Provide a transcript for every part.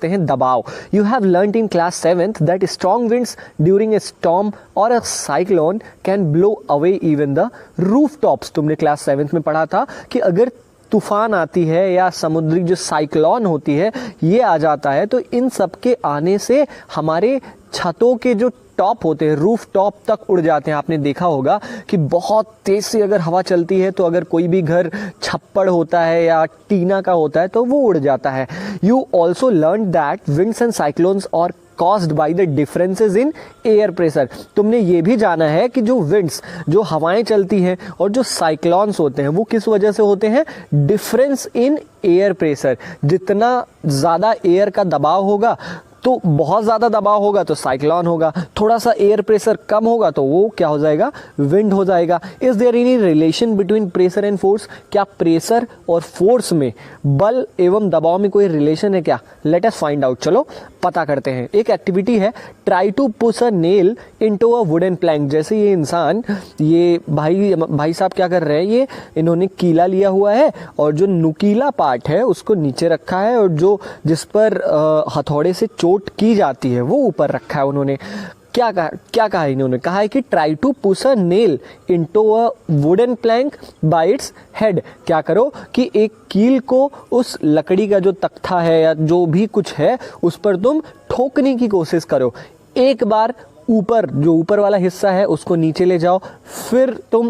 हैं दबाव। You have learned in class 7th that strong winds during a storm or a cyclone can blow away even the roof tops. तुमने class 7th में पढ़ा था कि अगर तूफान आती है या समुद्री जो साइक्लोन होती है ये आ जाता है तो इन सब के आने से हमारे छतों के जो टॉप होते हैं, रूफ टॉप तक उड़ जाते हैं। आपने देखा होगा कि बहुत तेज से अगर हवा चलती है तो अगर कोई भी घर छप्पड़ होता है या टीना का होता है तो वो उड़ जाता है। You also learn that winds and cyclones और caused by the differences in air pressure। तुमने ये भी जाना है कि जो विंड्स, जो हवाएं चलती हैं और जो साइक्लोन्स होते हैं वो किस वजह से होते हैं? Difference in air pressure. जितना ज़्यादा एयर का दबाव होगा तो बहुत ज़्यादा दबाव होगा तो साइक्लोन होगा, थोड़ा सा एयर प्रेशर कम होगा तो वो क्या हो जाएगा? विंड हो जाएगा। Is there any relation between pressure and force? क्या प्रेशर और फोर्स में, बल एवं दबाव में कोई रिलेशन है क्या? Let us find out. चलो पता करते हैं। एक एक्टिविटी है, try to push a nail into a wooden plank. जैसे ये इंसान, ये भाई साहब क्या कर रहे हैं, ये इन्होंने कीला लिया हुआ है और जो नुकीला पार्ट है उसको नीचे रखा है और जो जिस पर हथौड़े से चोट की जाती है वो ऊपर रखा है उन्होंने। क्या कहा इन्होंने? कहा है कि try to push a nail into a wooden plank by its head. क्या करो कि एक कील को उस लकड़ी का जो तख्ता है या जो भी कुछ है उस पर तुम ठोकने की कोशिश करो। एक बार ऊपर, जो ऊपर वाला हिस्सा है उसको नीचे ले जाओ, फिर तुम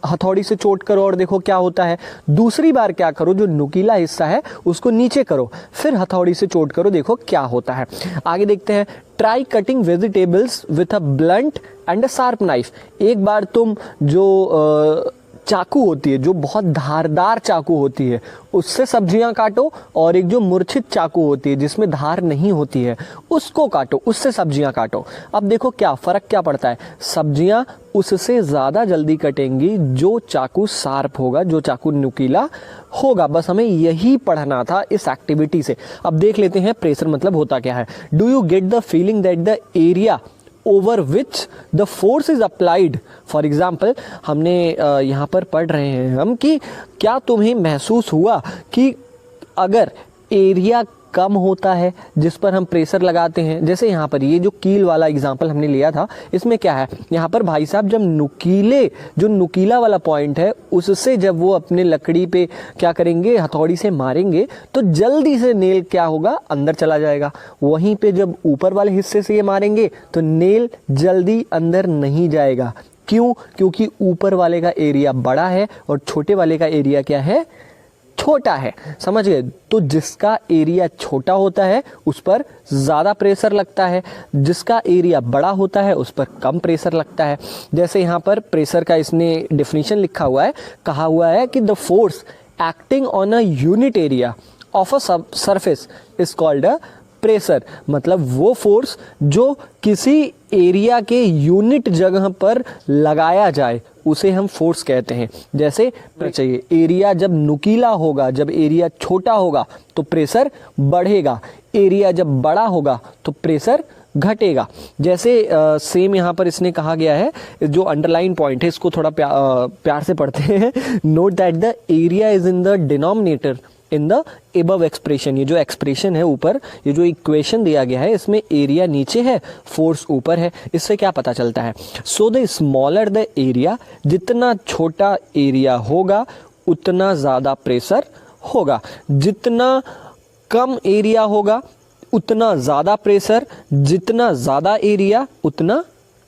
हथौड़ी से चोट करो और देखो क्या होता है। दूसरी बार क्या करो, जो नुकीला हिस्सा है उसको नीचे करो, फिर हथौड़ी से चोट करो, देखो क्या होता है। आगे देखते हैं। Try cutting vegetables with a blunt and a sharp knife. एक बार तुम जो चाकू होती है, जो बहुत धारदार चाकू होती है, उससे सब्जियां काटो और एक जो मूर्छित चाकू होती है जिसमें धार नहीं होती है उसको काटो, उससे सब्जियां काटो। अब देखो क्या फ़र्क क्या पड़ता है। सब्जियां उससे ज़्यादा जल्दी कटेंगी जो चाकू शार्प होगा, जो चाकू नुकीला होगा। बस हमें यही पढ़ना था इस एक्टिविटी से। अब देख लेते हैं प्रेशर मतलब होता क्या है। Do you get the feeling that the area over which the force is applied? For example हमने यहाँ पर पढ़ रहे हैं हम कि क्या तुम्हें महसूस हुआ कि अगर एरिया कम होता है जिस पर हम प्रेशर लगाते हैं, जैसे यहाँ पर ये जो कील वाला एग्जाम्पल हमने लिया था, इसमें क्या है, यहाँ पर भाई साहब जब जो नुकीला वाला पॉइंट है उससे जब वो अपने लकड़ी पे क्या करेंगे, हथौड़ी से मारेंगे तो जल्दी से नेल क्या होगा, अंदर चला जाएगा। वहीं पे जब ऊपर वाले हिस्से से ये मारेंगे तो नेल जल्दी अंदर नहीं जाएगा। क्यों? क्योंकि ऊपर वाले का एरिया बड़ा है और छोटे वाले का एरिया क्या है, छोटा है। समझ गए? तो जिसका एरिया छोटा होता है उस पर ज़्यादा प्रेशर लगता है, जिसका एरिया बड़ा होता है उस पर कम प्रेशर लगता है। जैसे यहाँ पर प्रेशर का इसने डेफिनेशन लिखा हुआ है, कहा हुआ है कि the force acting on a unit area of a surface is called a pressure. मतलब वो फोर्स जो किसी एरिया के यूनिट जगह पर लगाया जाए उसे हम फोर्स कहते हैं। जैसे चाहिए एरिया जब नुकीला होगा, जब एरिया छोटा होगा तो प्रेशर बढ़ेगा, एरिया जब बड़ा होगा तो प्रेशर घटेगा। जैसे सेम यहाँ पर इसने कहा गया है, जो अंडरलाइन पॉइंट है इसको थोड़ा प्यार से पढ़ते हैं। Note that the area is in the denominator in the above expression. ये जो एक्सप्रेशन है ऊपर, ये जो इक्वेशन दिया गया है इसमें एरिया नीचे है, फोर्स ऊपर है। इससे क्या पता चलता है? So the smaller the area, जितना छोटा एरिया होगा उतना ज़्यादा प्रेशर होगा, जितना कम एरिया होगा उतना ज़्यादा प्रेशर, जितना ज़्यादा एरिया उतना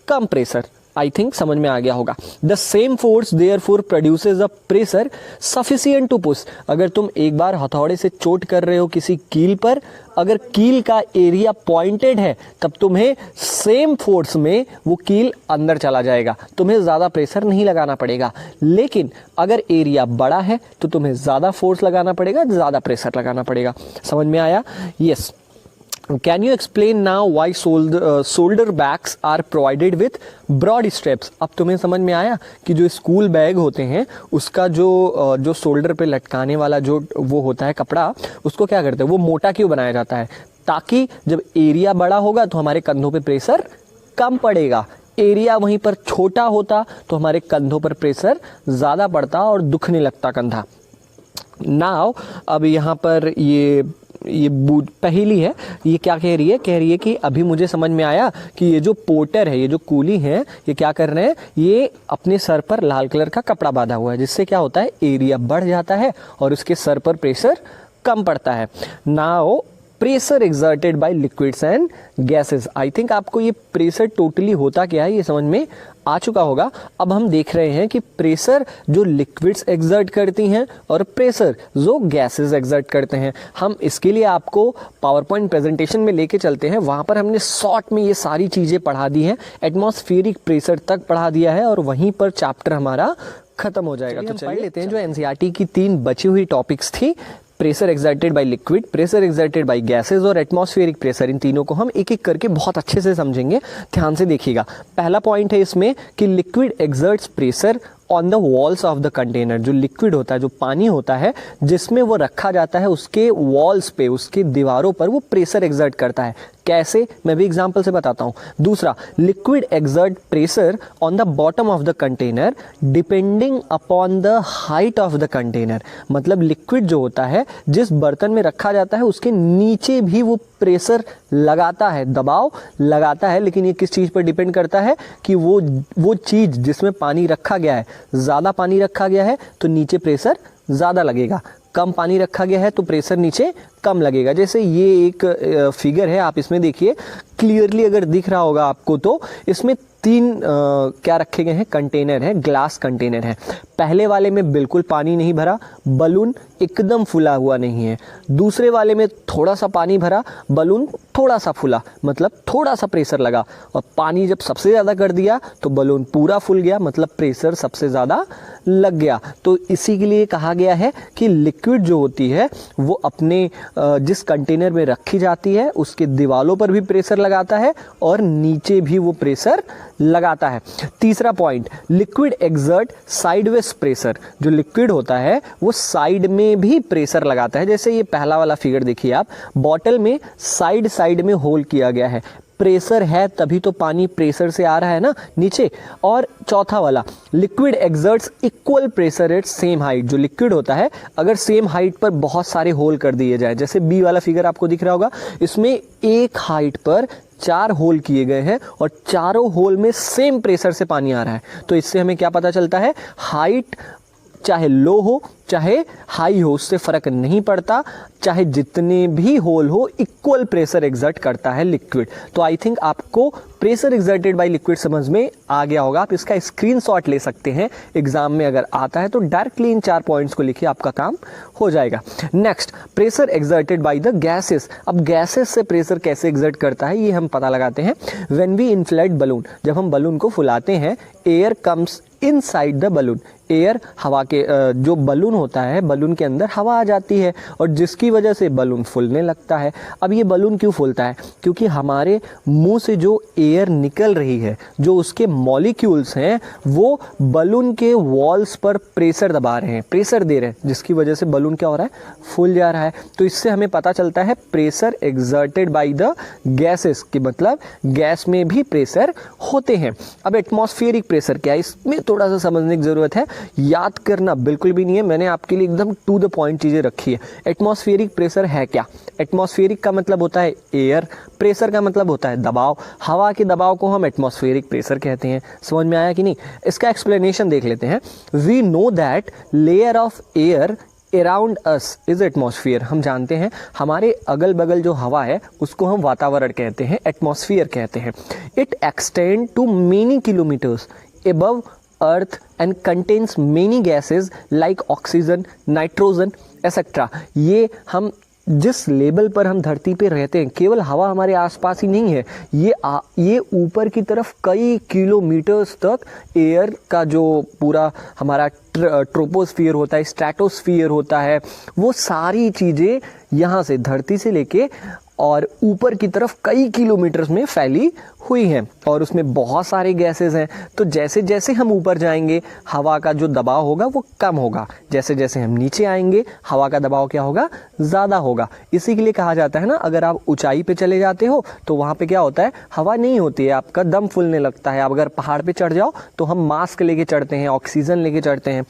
कम प्रेशर। आई थिंक समझ में आ गया होगा। The same force therefore produces a pressure sufficient to push. अगर तुम एक बार हथौड़े से चोट कर रहे हो किसी कील पर, अगर कील का एरिया पॉइंटेड है तब तुम्हें सेम फोर्स में वो कील अंदर चला जाएगा, तुम्हें ज़्यादा प्रेशर नहीं लगाना पड़ेगा। लेकिन अगर एरिया बड़ा है तो तुम्हें ज़्यादा फोर्स लगाना पड़ेगा, ज़्यादा प्रेशर लगाना पड़ेगा। समझ में आया? Yes. Can you explain now why shoulder bags are provided with broad straps? अब तुम्हें समझ में आया कि जो स्कूल बैग होते हैं उसका जो शोल्डर पे लटकाने वाला जो वो होता है कपड़ा, उसको क्या करते हैं, वो मोटा क्यों बनाया जाता है? ताकि जब एरिया बड़ा होगा तो हमारे कंधों पे प्रेशर कम पड़ेगा, एरिया वहीं पर छोटा होता तो हमारे कंधों पर प्रेशर ज़्यादा पड़ता और दुखने लगता कंधा। नाउ अब यहाँ पर ये ये पहेली है। ये क्या कह रही है कि अभी मुझे समझ में आया कि ये जो पोर्टर है, ये जो कूली है, ये क्या कर रहे हैं, ये अपने सर पर लाल कलर का कपड़ा बांधा हुआ है, जिससे क्या होता है, एरिया बढ़ जाता है और उसके सर पर प्रेशर कम पड़ता है। Now pressure exerted by liquids and gases. I think आपको ये प्रेशर टोटली होता क्या है ये समझ में आ चुका होगा। अब हम देख रहे हैं कि प्रेशर जो लिक्विड्स एक्सर्ट करती हैं और प्रेशर जो गैसेस एक्सर्ट करते हैं। हम इसके लिए आपको पावर पॉइंट प्रेजेंटेशन में लेके चलते हैं, वहाँ पर हमने शॉर्ट में ये सारी चीज़ें पढ़ा दी हैं, एटमॉस्फेरिक प्रेशर तक पढ़ा दिया है और वहीं पर चैप्टर हमारा खत्म हो जाएगा। तो चलिए लेते हैं जो एनसीईआरटी की 3 बची हुई टॉपिक्स थी, pressure exerted by liquid, pressure exerted by gases और एटमॉस्फेरिक प्रेशर। इन तीनों को हम एक एक करके बहुत अच्छे से समझेंगे, ध्यान से देखिएगा। पहला पॉइंट है इसमें कि liquid exerts pressure on the walls of the container. जो लिक्विड होता है, जो पानी होता है जिसमें वो रखा जाता है, उसके वॉल्स पे, उसके दीवारों पर वो प्रेशर एक्सर्ट करता है। कैसे, मैं भी एग्जांपल से बताता हूँ। दूसरा, liquid exert pressure on the bottom of the container depending upon the height of the container. मतलब लिक्विड जो होता है, जिस बर्तन में रखा जाता है उसके नीचे भी वो प्रेशर लगाता है, दबाव लगाता है, लेकिन ये किस चीज़ पर डिपेंड करता है कि वो चीज़ जिसमें पानी रखा गया है, ज़्यादा पानी रखा गया है तो नीचे प्रेशर ज़्यादा लगेगा, कम पानी रखा गया है तो प्रेशर नीचे कम लगेगा। जैसे ये एक फिगर है, आप इसमें देखिए क्लियरली, अगर दिख रहा होगा आपको तो इसमें 3 क्या रखे गए हैं, कंटेनर है, ग्लास कंटेनर है। पहले वाले में बिल्कुल पानी नहीं भरा, बलून एकदम फुला हुआ नहीं है। दूसरे वाले में थोड़ा सा पानी भरा, बलून थोड़ा सा फुला, मतलब थोड़ा सा प्रेशर लगा। और पानी जब सबसे ज़्यादा कर दिया तो बलून पूरा फुल गया, मतलब प्रेशर सबसे ज़्यादा लग गया। तो इसी के लिए कहा गया है कि लिक्विड जो होती है वो अपने जिस कंटेनर में रखी जाती है उसके दीवारों पर भी प्रेशर लगाता है और नीचे भी वो प्रेशर लगाता है। तीसरा point, liquid exert sideways pressure. जो लिक्विड होता है वो साइड में भी प्रेशर लगाता है। जैसे ये पहला वाला फिगर देखिए आप, बॉटल में साइड में होल किया गया है, प्रेशर है तभी तो पानी प्रेशर से आ रहा है ना नीचे। और चौथा वाला, liquid exerts equal pressure at same height. जो लिक्विड होता है अगर सेम हाइट पर बहुत सारे होल कर दिए जाए, जैसे बी वाला फिगर आपको दिख रहा होगा, इसमें एक हाइट पर 4 होल किए गए हैं और चारों होल में सेम प्रेशर से पानी आ रहा है। तो इससे हमें क्या पता चलता है, हाइट चाहे लो हो चाहे हाई हो उससे फर्क नहीं पड़ता, चाहे जितने भी होल हो इक्वल प्रेशर एक्सर्ट करता है लिक्विड। तो आई थिंक आपको प्रेशर एक्सर्टेड बाय लिक्विड समझ में आ गया होगा। आप इसका स्क्रीनशॉट ले सकते हैं, एग्जाम में अगर आता है तो डायरेक्टली इन 4 पॉइंट्स को लिखिए, आपका काम हो जाएगा। Next, pressure exerted by the gases. अब गैसेस से प्रेशर कैसे एक्सर्ट करता है ये हम पता लगाते हैं। व्हेन वी इन्फ्लेट बलून, जब हम बलून को फुलाते हैं, air comes inside the balloon. Air, हवा के जो बलून होता है, बलून के अंदर हवा आ जाती है और जिसकी वजह से बलून फूलने लगता है। अब ये बलून क्यों फूलता है, क्योंकि हमारे मुंह से जो एयर निकल रही है, जो उसके मॉलिक्यूल्स हैं वो बलून के वॉल्स पर प्रेशर दबा रहे हैं, प्रेशर दे रहे हैं, जिसकी वजह से बलून क्या हो रहा है, फूल जा रहा है। तो इससे हमें पता चलता है pressure exerted by the gases, कि मतलब गैस में भी प्रेशर होते हैं। अब एटमॉस्फेरिक प्रेशर क्या है, इसमें थोड़ा सा समझने की जरूरत है, याद करना बिल्कुल भी नहीं है, मैंने आपके लिए एकदम टू द पॉइंट चीजें रखी है। एटमॉस्फेरिक प्रेशर है क्या, एटमॉस्फेरिक का मतलब होता है एयर, प्रेशर का मतलब होता है दबाव। हवा के दबाव को हम एटमॉस्फेरिक प्रेशर कहते हैं। समझ में आया कि नहीं, इसका एक्सप्लेनेशन देख लेते हैं। We know that layer of air around us is atmosphere. हम जानते हैं हमारे अगल बगल जो हवा है उसको हम वातावरण कहते हैं, एटमॉस्फेयर कहते हैं। It extend to many kilometers above earth and contains many gases like oxygen, nitrogen, etc. ये हम जिस लेवल पर हम धरती पे रहते हैं, केवल हवा हमारे आसपास ही नहीं है, ये ऊपर की तरफ कई किलोमीटर्स तक एयर का जो पूरा हमारा ट्रोपोस्फियर होता है, स्ट्रेटोस्फियर होता है, वो सारी चीज़ें यहाँ से धरती से लेके और ऊपर की तरफ कई किलोमीटर्स में फैली हुई हैं और उसमें बहुत सारे गैसेस हैं। तो जैसे जैसे हम ऊपर जाएंगे हवा का जो दबाव होगा वो कम होगा, जैसे जैसे हम नीचे आएंगे हवा का दबाव क्या होगा, ज़्यादा होगा। इसी के लिए कहा जाता है ना, अगर आप ऊंचाई पे चले जाते हो तो वहाँ पे क्या होता है, हवा नहीं होती है, आपका दम फूलने लगता है। अब अगर पहाड़ पे चढ़ जाओ तो हम मास्क लेके चढ़ते हैं, ऑक्सीजन लेके चढ़ते हैं।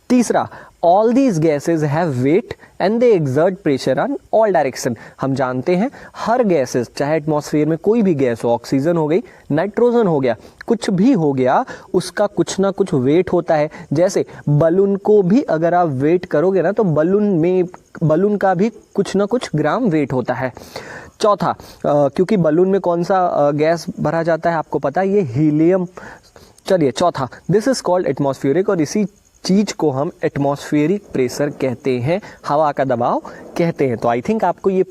तीसरा, all these gases have weight and they exert pressure on all direction. हम जानते हैं हर गैसेज, चाहे एटमॉस्फेयर में कोई भी गैस हो, ऑक्सीजन हो गई, नाइट्रोजन हो गया, कुछ भी हो गया, उसका कुछ ना कुछ वेट होता है। जैसे बलून को भी अगर आप वेट करोगे ना तो बलून का भी कुछ ना कुछ ग्राम वेट होता है। चौथा, क्योंकि बलून में कौन सा गैस भरा जाता है आपको पता है, ये हीलियम। चलिए चौथा, दिस इज कॉल्ड एटमॉस्फेरिक, और इसी चीज को हम एटमॉस्फेरिक प्रेशर कहते हैं, हवा का दबाव कहते हैं। तो आई थिंक आपको ये